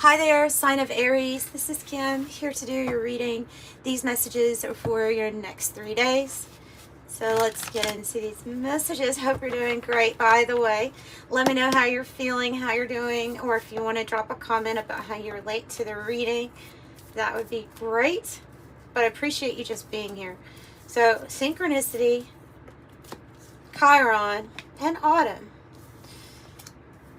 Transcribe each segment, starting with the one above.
Hi there, sign of Aries. This is Kim here to do your reading. These messages are for your next 3 days. So let's get into these messages. Hope you're doing great. By the way, let me know how you're feeling, how you're doing, or if you want to drop a comment about how you relate to the reading, that would be great. But I appreciate you just being here. So synchronicity, Chiron, and autumn.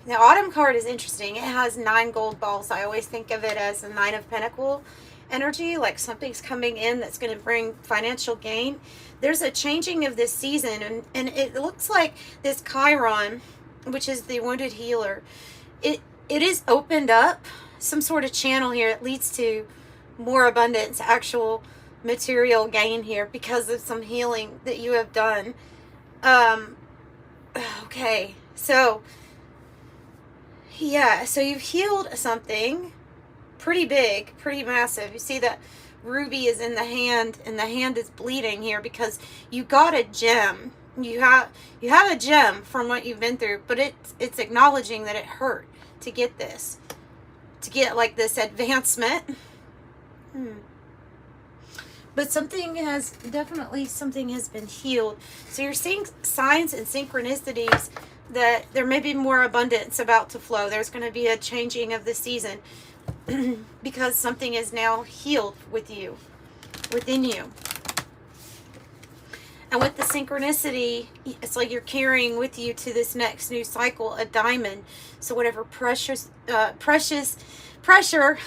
The autumn card is interesting. It has 9 gold balls. I always think of it as the 9 of Pentacles energy, like something's coming in that's going to bring financial gain. There's a changing of this season, and it looks like this Chiron, which is the wounded healer, it is opened up some sort of channel here. It leads to more abundance, actual material gain here because of some healing that you have done. Okay, so yeah, so you've healed something pretty big, pretty massive. You see that ruby is in the hand, and the hand is bleeding here because you got a gem. You have a gem from what you've been through, but it's acknowledging that it hurt to get this, to get like this advancement. But something has been healed. So you're seeing signs and synchronicities that there may be more abundance about to flow. There's going to be a changing of the season because something is now healed within you. And with the synchronicity, it's like you're carrying with you to this next new cycle a diamond. So whatever precious pressure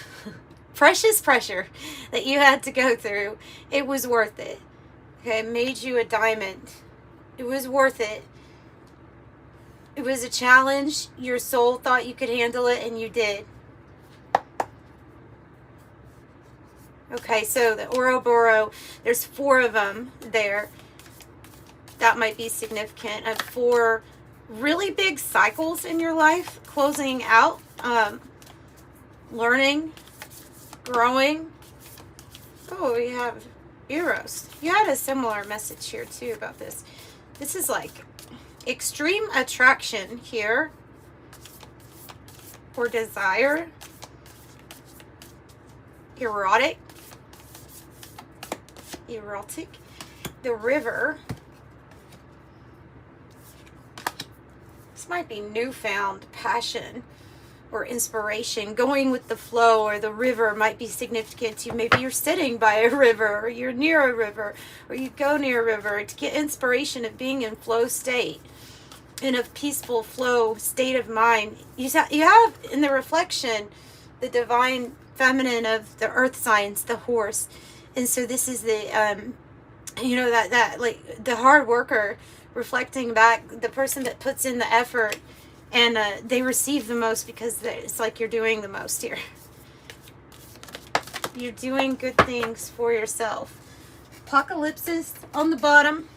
that you had to go through, it was worth it. Okay, it made you a diamond. It was worth it. It was a challenge. Your soul thought you could handle it, and you did. Okay, so the Ouroboros, there's 4 of them there. That might be significant. Of 4 really big cycles in your life, closing out, learning, growing. Oh, we have Eros. You had a similar message here too about this. This is like extreme attraction here, or desire, erotic, the river. This might be newfound passion or inspiration, going with the flow, or the river might be significant to you. Maybe you're sitting by a river, or you're near a river, or you go near a river to get inspiration of being in flow state, in a peaceful flow state of mind. You have in the reflection the divine feminine of the earth signs, the horse. And so this is the that like the hard worker reflecting back, the person that puts in the effort, and they receive the most because it's like you're doing the most here. You're doing good things for yourself. Apocalypse on the bottom.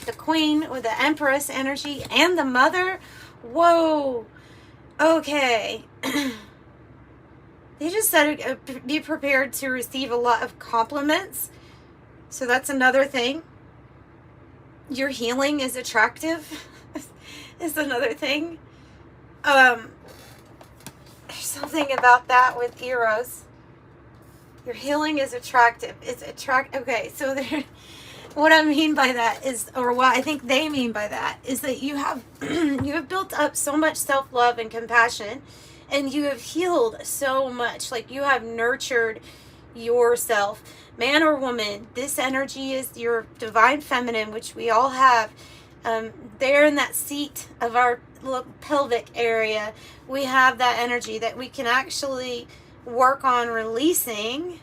The queen with the empress energy and the mother. Whoa. Okay. They just said be prepared to receive a lot of compliments. So that's another thing. Your healing is attractive. Is another thing. There's something about that with Eros. Your healing is attractive. It's okay, so there, what I mean by that is, or what I think they mean by that, is that you have you have built up so much self-love and compassion, and you have healed so much. Like, you have nurtured yourself. Man or woman, this energy is your divine feminine, which we all have. There in that seat of our pelvic area, we have that energy that we can actually work on releasing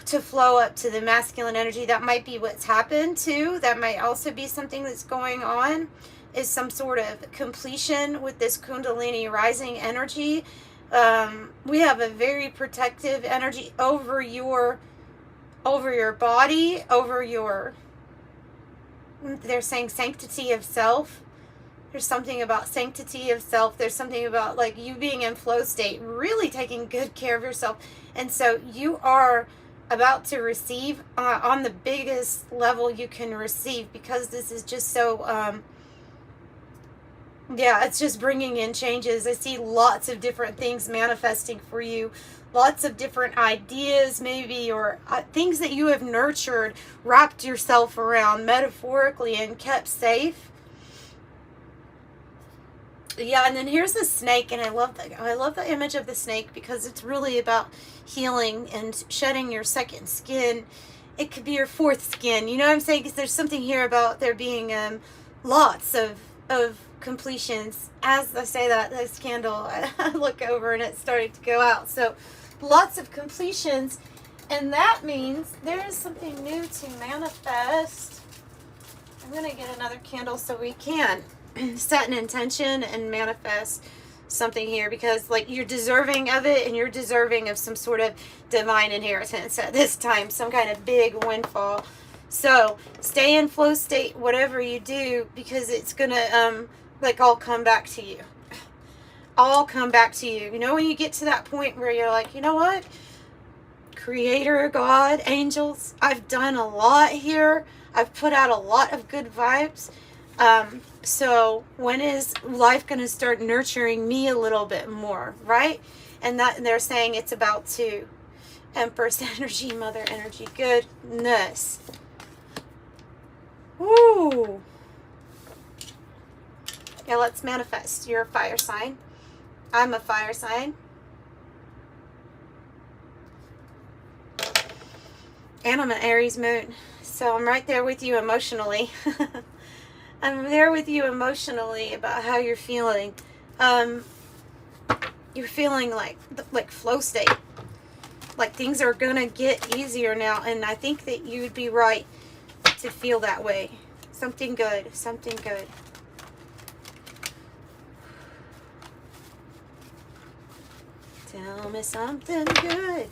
to flow up to the masculine energy. That might be what's happened too. That might also be something that's going on, is some sort of completion with this Kundalini rising energy. We have a very protective energy over your body, over your, they're saying sanctity of self. There's something about sanctity of self. There's something about like you being in flow state, really taking good care of yourself. And so you are about to receive on the biggest level you can receive, because this is just so Yeah, it's just bringing in changes. I see lots of different things manifesting for you. Lots of different ideas, maybe, or things that you have nurtured, wrapped yourself around metaphorically, and kept safe. Yeah, and then here's the snake, and I love the image of the snake because it's really about healing and shedding your second skin. It could be your fourth skin. You know what I'm saying? Because there's something here about there being lots of completions. As I say that, this candle, I look over and it's starting to go out. So lots of completions, and that means there is something new to manifest. I'm going to get another candle so we can set an intention and manifest something here, because like you're deserving of it, and you're deserving of some sort of divine inheritance at this time, some kind of big windfall. So stay in flow state, whatever you do, because it's gonna like all come back to you. All come back to you. You know, when you get to that point where you're like, you know what, Creator, God, angels, I've done a lot here. I've put out a lot of good vibes. So when is life going to start nurturing me a little bit more, right? And they're saying it's about to. Empress energy, mother energy, goodness. Woo. Yeah, let's manifest. You're a fire sign. I'm a fire sign. And I'm an Aries moon. So I'm right there with you emotionally. I'm there with you emotionally about how you're feeling. You're feeling like flow state. Like things are going to get easier now. And I think that you would be right to feel that way. Something good. Something good. Tell me something good.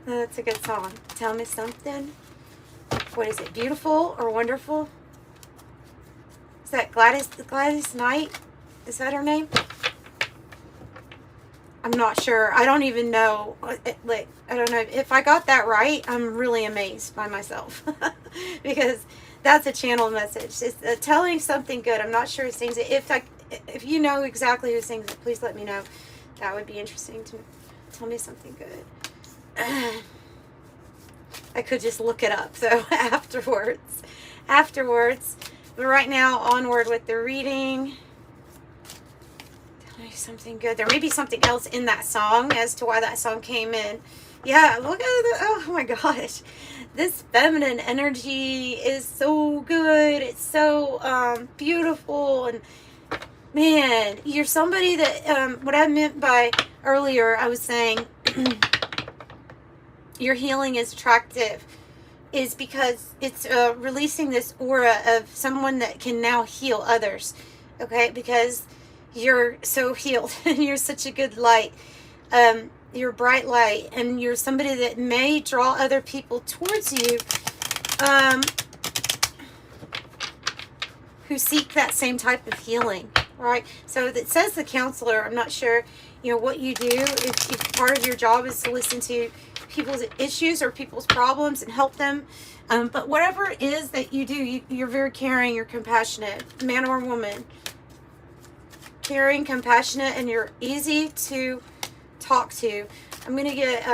That's a good song. Tell me something. What is it? Beautiful or wonderful? Is that Gladys Knight? Is that her name? I'm not sure. I don't even know. Like, I don't know. If I got that right, I'm really amazed by myself. Because that's a channel message. It's telling something good. I'm not sure who sings it. If you know exactly who sings it, please let me know. That would be interesting to tell me something good. I could just look it up, though, afterwards. But right now, onward with the reading. Tell me something good. There may be something else in that song as to why that song came in. Yeah, look at the, oh my gosh. This feminine energy is so good. It's so beautiful. And man, you're somebody that, what I meant by earlier, I was saying, your healing is attractive, is because it's releasing this aura of someone that can now heal others, okay? Because you're so healed and you're such a good light. You're a bright light, and you're somebody that may draw other people towards you who seek that same type of healing, right? So it says the counselor. I'm not sure, you know, what you do. If part of your job is to listen to people's issues or people's problems and help them. But whatever it is that you do, you're very caring, you're compassionate, man or woman. Caring, compassionate, and you're easy to talk to. I'm going to get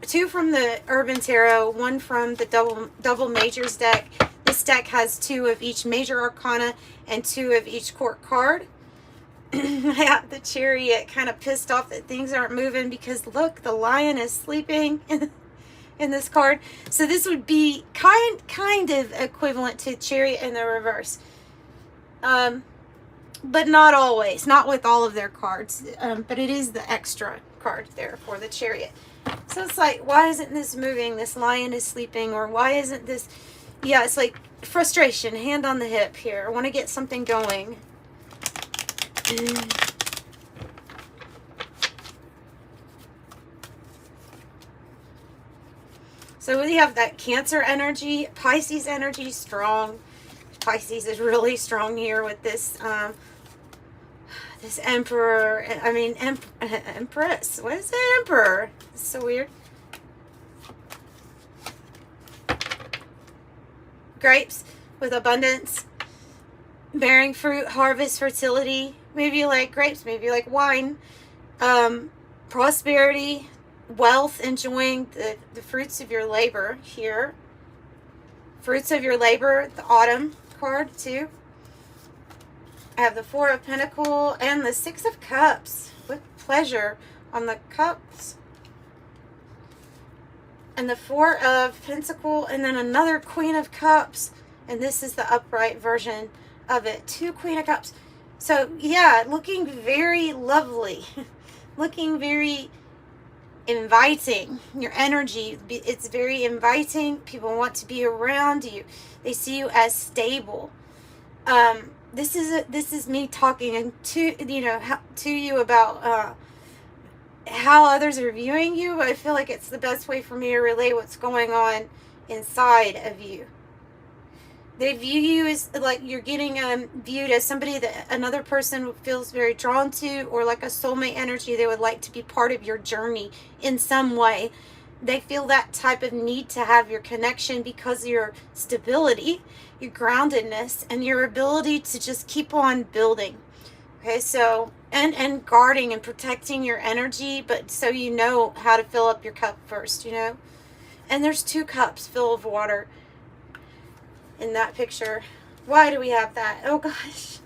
two from the Urban Tarot, one from the Double Majors deck. This deck has 2 of each major arcana and 2 of each court card. I have the Chariot, kind of pissed off that things aren't moving because look, the Lion is sleeping in this card. So this would be kind of equivalent to Chariot in the reverse. But not always, not with all of their cards. But it is the extra card there for the Chariot. So it's like, why isn't this moving? This Lion is sleeping, or why isn't this? Yeah, it's like frustration, hand on the hip here. I want to get something going. So we have that Cancer energy, Pisces energy, strong. Pisces is really strong here with this this Emperor. I mean, Empress. What is it? Emperor. It's so weird. Grapes with abundance. bearing fruit, harvest, fertility. Maybe you like grapes, maybe you like wine. Prosperity, wealth, enjoying the fruits of your labor here. Fruits of your labor, the autumn card too. I have the Four of Pentacles and the Six of Cups with pleasure on the cups. And the Four of Pentacles, and then another Queen of Cups. And this is the upright version of it. 2 Queen of Cups. So, yeah, looking very lovely. Looking very inviting. Your energy, it's very inviting. People want to be around you. They see you as stable. This is me talking to you about how others are viewing you. But I feel like it's the best way for me to relay what's going on inside of you. They view you as like you're getting viewed as somebody that another person feels very drawn to, or like a soulmate energy. They would like to be part of your journey in some way. They feel that type of need to have your connection because of your stability, your groundedness, and your ability to just keep on building. Okay, so and guarding and protecting your energy, but so you know how to fill up your cup first, you know. And there's 2 cups full of water in that picture. Why do we have that? Oh gosh.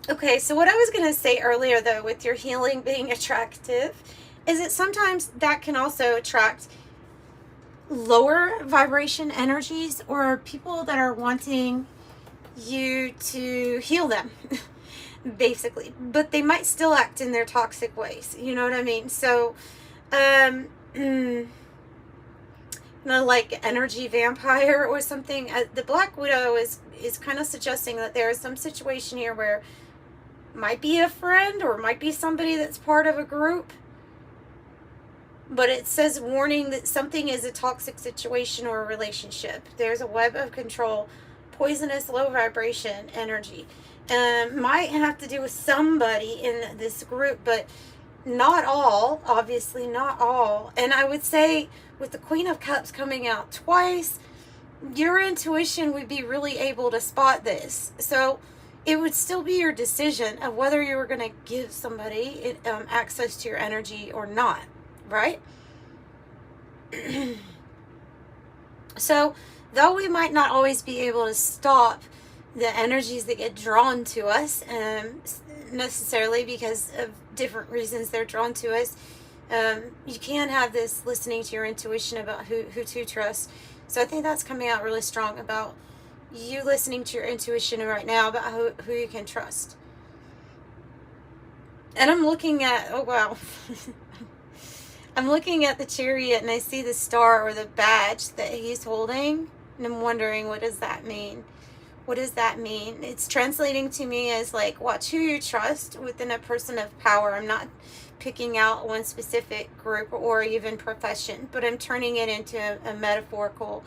Okay, so what I was going to say earlier though, with your healing being attractive, is that sometimes that can also attract lower vibration energies, or people that are wanting you to heal them basically, but they might still act in their toxic ways, you know what I mean? So like energy vampire or something. The Black Widow is kind of suggesting that there is some situation here where might be a friend or might be somebody that's part of a group, but it says warning that something is a toxic situation or a relationship. There's a web of control, poisonous, low vibration energy. Might have to do with somebody in this group, but not all, obviously not all. And I would say with the Queen of Cups coming out twice, your intuition would be really able to spot this. So it would still be your decision of whether you were going to give somebody access to your energy or not, right? So though we might not always be able to stop the energies that get drawn to us, necessarily because of different reasons they're drawn to us, you can have this listening to your intuition about who to trust. So I think that's coming out really strong about you listening to your intuition right now about who you can trust. And I'm looking at, oh wow, I'm looking at the Chariot and I see the star or the badge that he's holding, and I'm wondering, what does that mean? What does that mean? It's translating to me as like, watch who you trust within a person of power. I'm not picking out one specific group or even profession, but I'm turning it into a metaphorical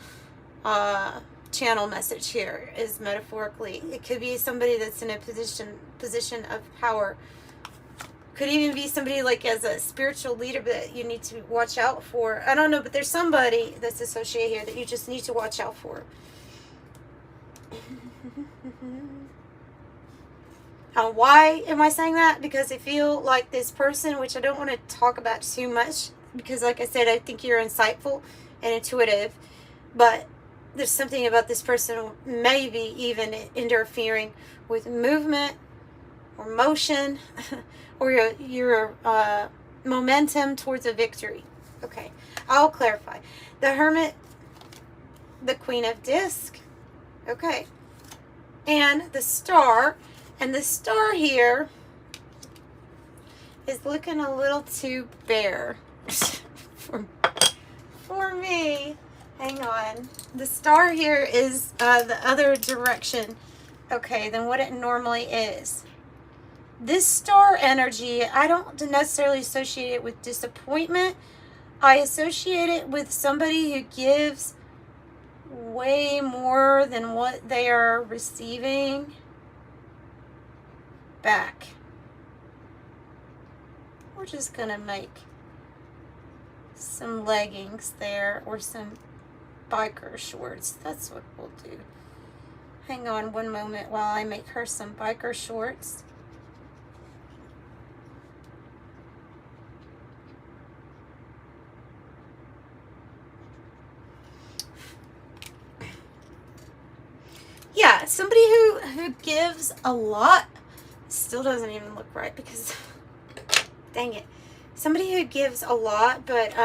channel message here. Is metaphorically, it could be somebody that's in a position of power. Could even be somebody like as a spiritual leader that you need to watch out for. I don't know, but there's somebody that's associated here that you just need to watch out for. Why am I saying that? Because I feel like this person, which I don't want to talk about too much, because like I said, I think you're insightful and intuitive, but there's something about this person maybe even interfering with movement or motion or your momentum towards a victory. Okay, I'll clarify. The Hermit, the Queen of Disc, okay, and the Star. And the star here is looking a little too bare for me. Hang on. The star here is the other direction, okay, than what it normally is. This star energy, I don't necessarily associate it with disappointment. I associate it with somebody who gives way more than what they are receiving back. We're just gonna make some leggings there or some biker shorts. That's what we'll do. Hang on one moment while I make her some biker shorts. Yeah, somebody who gives a lot. Still doesn't even look right because, dang it. Somebody who gives a lot, but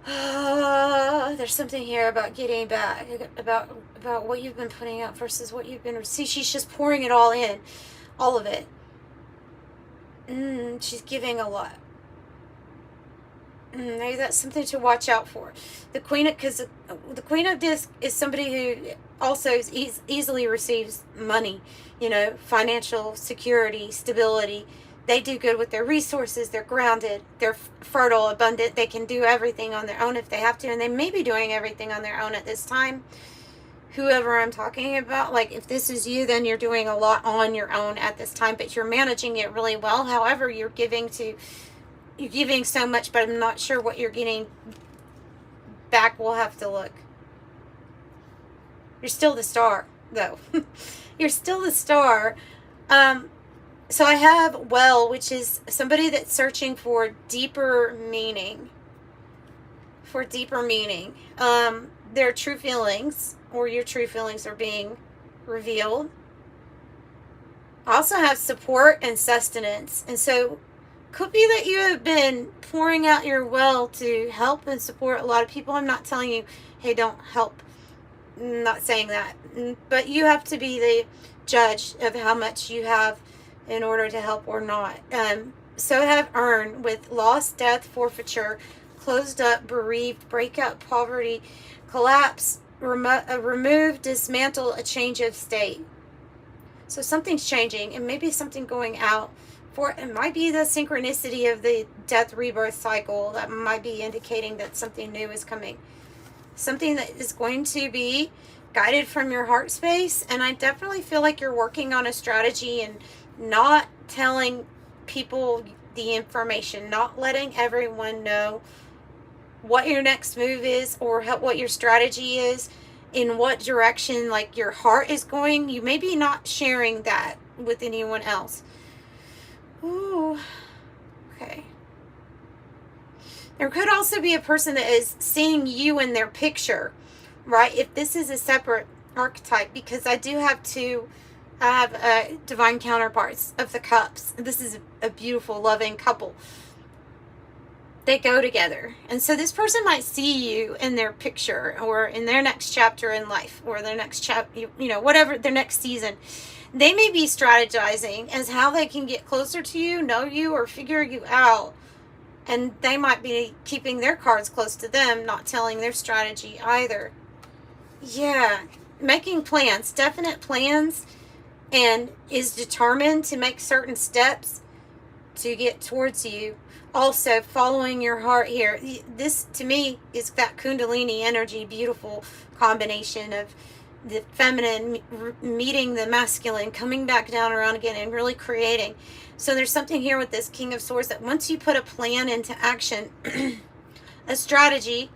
there's something here about getting back, about what you've been putting out versus what you've been. See, she's just pouring it all in, all of it. She's giving a lot. Maybe that's something to watch out for. The Queen of, because the Queen of Disc is somebody who also easily receives money, you know, financial security, stability. They do good with their resources. They're grounded. They're fertile, abundant. They can do everything on their own if they have to, and they may be doing everything on their own at this time. Whoever I'm talking about, like if this is you, then you're doing a lot on your own at this time, but you're managing it really well. However, you're giving so much, but I'm not sure what you're getting back. We'll have to look. You're still the star, though. You're still the star. So I have well, which is somebody that's searching for deeper meaning. For deeper meaning. Their true feelings, or your true feelings, are being revealed. I also have support and sustenance. And so could be that you have been pouring out your well to help and support a lot of people. I'm not telling you, hey, don't help. I'm not saying that. But you have to be the judge of how much you have in order to help or not. So I have earn with loss, death, forfeiture, closed up, bereaved, breakup, poverty, collapse, remove, dismantle, a change of state. So something's changing, and maybe something going out. It might be the synchronicity of the death rebirth cycle that might be indicating that something new is coming. Something that is going to be guided from your heart space. And I definitely feel like you're working on a strategy and not telling people the information, not letting everyone know what your next move is or what your strategy is, in what direction like your heart is going. You may be not sharing that with anyone else. Ooh, okay. There could also be a person that is seeing you in their picture, right? If this is a separate archetype, because I do have divine counterparts of the cups. This is a beautiful, loving couple. They go together. And so this person might see you in their picture or in their next chapter in life or their next chapter, whatever, their next season. They may be strategizing as how they can get closer to you, know you, or figure you out. And they might be keeping their cards close to them, not telling their strategy either. Yeah, making plans, definite plans, and is determined to make certain steps to get towards you. Also, following your heart here. This, to me, is that Kundalini energy, beautiful combination of the feminine meeting the masculine, coming back down around again and really creating. So there's something here with this King of Swords that once you put a plan into action, a strategy,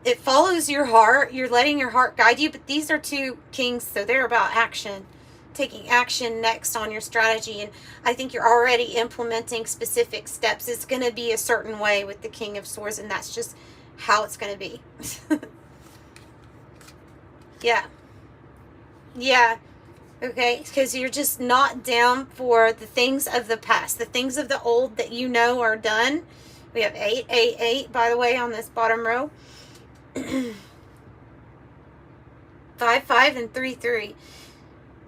it follows your heart. You're letting your heart guide you. But these are two kings, so they're about action. Taking action next on your strategy. And I think you're already implementing specific steps. It's going to be a certain way with the King of Swords, and that's just how it's going to be. Yeah. Okay, because you're just not down for the things of the past, the things of the old that you know are done. We have 888, by the way, on this bottom row. 5 and 3.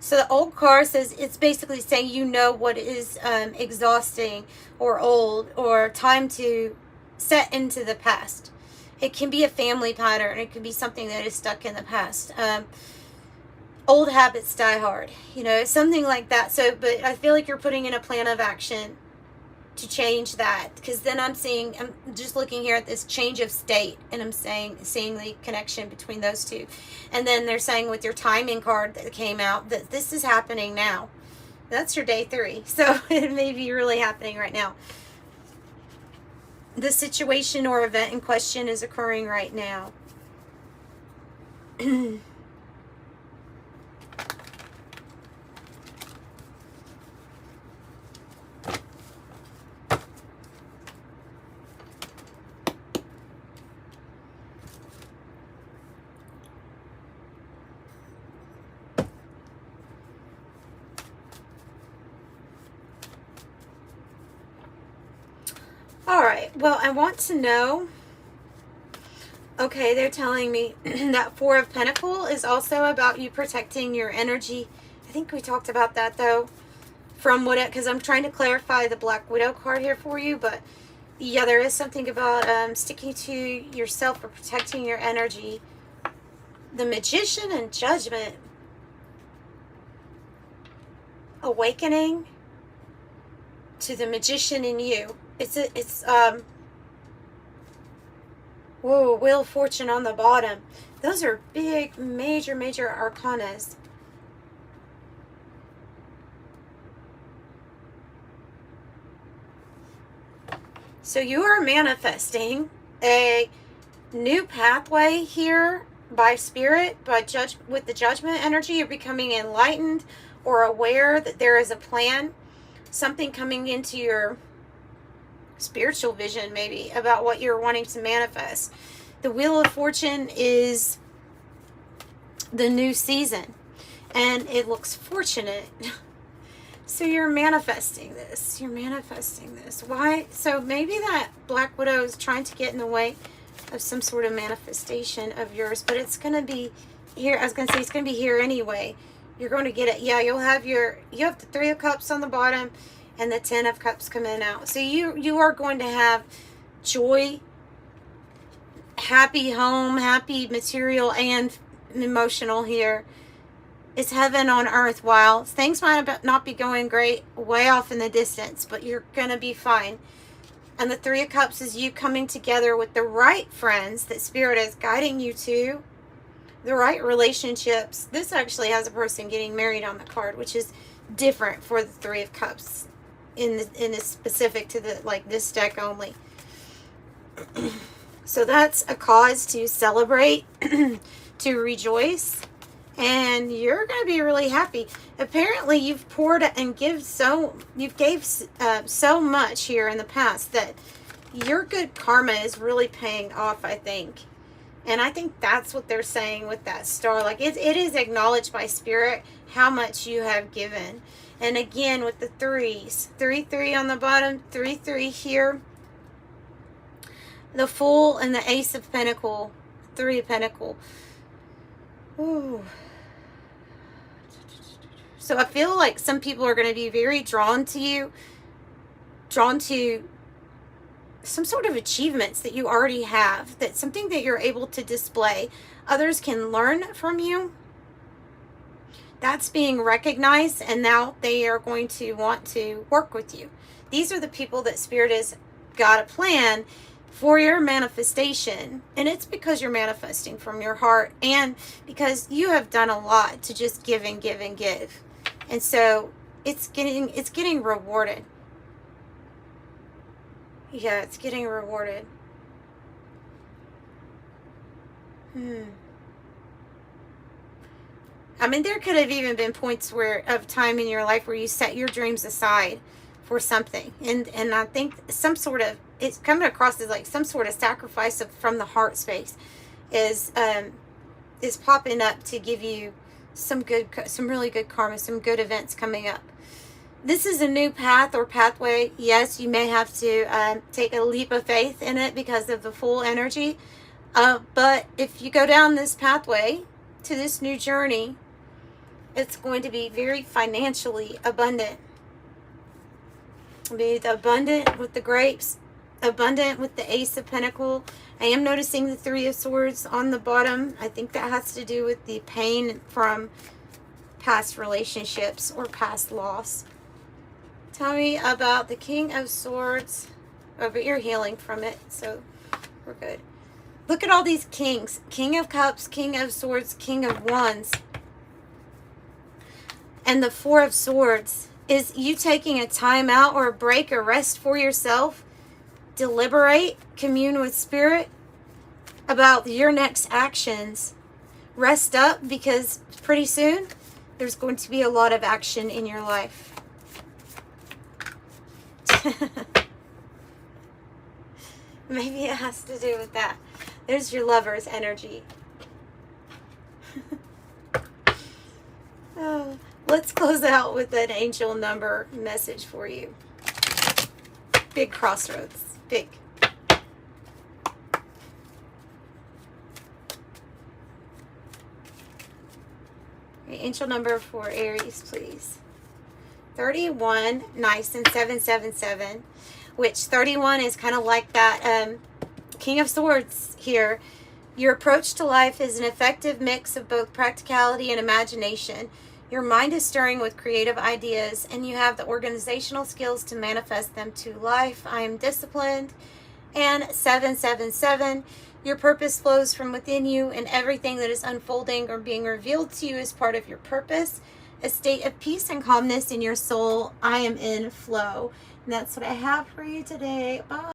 So the old card says, it's basically saying what is exhausting or old or time to set into the past. It can be a family pattern. It can be something that is stuck in the past. Old habits die hard, something like that. So, but I feel like you're putting in a plan of action to change that, because then I'm just looking here at this change of state, and I'm seeing the connection between those two. And then they're saying with your timing card that came out that this is happening now. That's your day 3. So it may be really happening right now. The situation or event in question is occurring right now. All right. Well, I want to know. Okay, they're telling me that Four of Pentacles is also about you protecting your energy. I think we talked about that, though, from what it, because I'm trying to clarify the Black Widow card here for you, but yeah, there is something about sticking to yourself or protecting your energy. The Magician and Judgment. Awakening to the Magician in you. Whoa, Wheel of Fortune on the bottom. Those are big, major arcanas. So you are manifesting a new pathway here by spirit, with the Judgment energy. You're becoming enlightened or aware that there is a plan, something coming into your spiritual vision maybe about what you're wanting to manifest. The Wheel of Fortune is the new season, and it looks fortunate. So you're manifesting this. You're manifesting this. Why? So maybe that Black Widow is trying to get in the way of some sort of manifestation of yours, but it's going to be here. I was going to say it's going to be here anyway. You're going to get it. Yeah, you have the Three of Cups on the bottom and the Ten of Cups coming out. So you are going to have joy, happy home, happy material and emotional here. It's heaven on earth. While things might not be going great way off in the distance, but you're going to be fine. And the Three of Cups is you coming together with the right friends that Spirit is guiding you to, the right relationships. This actually has a person getting married on the card, which is different for the Three of Cups in this specific to this deck only. So that's a cause to celebrate, to rejoice. And you're going to be really happy. Apparently, you've poured and gave so much here in the past that your good karma is really paying off, I think. And I think that's what they're saying with that star. Like it is acknowledged by Spirit how much you have given. And again, with the threes, 3 on the bottom, 3 here. The Fool and the Ace of Pentacles, 3 of Pentacles. Ooh. So I feel like some people are going to be very drawn to you, drawn to some sort of achievements that you already have, that's something that you're able to display. Others can learn from you. That's being recognized, and now they are going to want to work with you. These are the people that Spirit has got a plan for your manifestation, and it's because you're manifesting from your heart and because you have done a lot to just give and give and give. And so it's getting rewarded. Yeah, it's getting rewarded. I mean, there could have even been points of time in your life where you set your dreams aside for something. And I think it's coming across as like some sort of sacrifice from the heart space is popping up to give you some really good karma, some good events coming up. This is a new path or pathway. Yes, you may have to take a leap of faith in it because of the full energy. But if you go down this pathway to this new journey, it's going to be very financially abundant. Be abundant with the grapes, abundant with the Ace of Pentacles. I am noticing the Three of Swords on the bottom. I think that has to do with the pain from past relationships or past loss. Tell me about the King of Swords. Oh, but you're healing from it, so we're good. Look at all these kings. King of Cups, King of Swords, King of Wands. And the Four of Swords is you taking a time out or a break or rest for yourself. Deliberate, commune with Spirit about your next actions. Rest up, because pretty soon there's going to be a lot of action in your life. Maybe it has to do with that. There's your Lover's energy. Oh, let's close out with an angel number message for you. Big crossroads. Big. Angel number for Aries, please. 31, nice, and 777, which 31 is kind of like that King of Swords here. Your approach to life is an effective mix of both practicality and imagination. Your mind is stirring with creative ideas, and you have the organizational skills to manifest them to life. I am disciplined. And 777, your purpose flows from within you, and everything that is unfolding or being revealed to you is part of your purpose. A state of peace and calmness in your soul. I am in flow. And that's what I have for you today. Bye.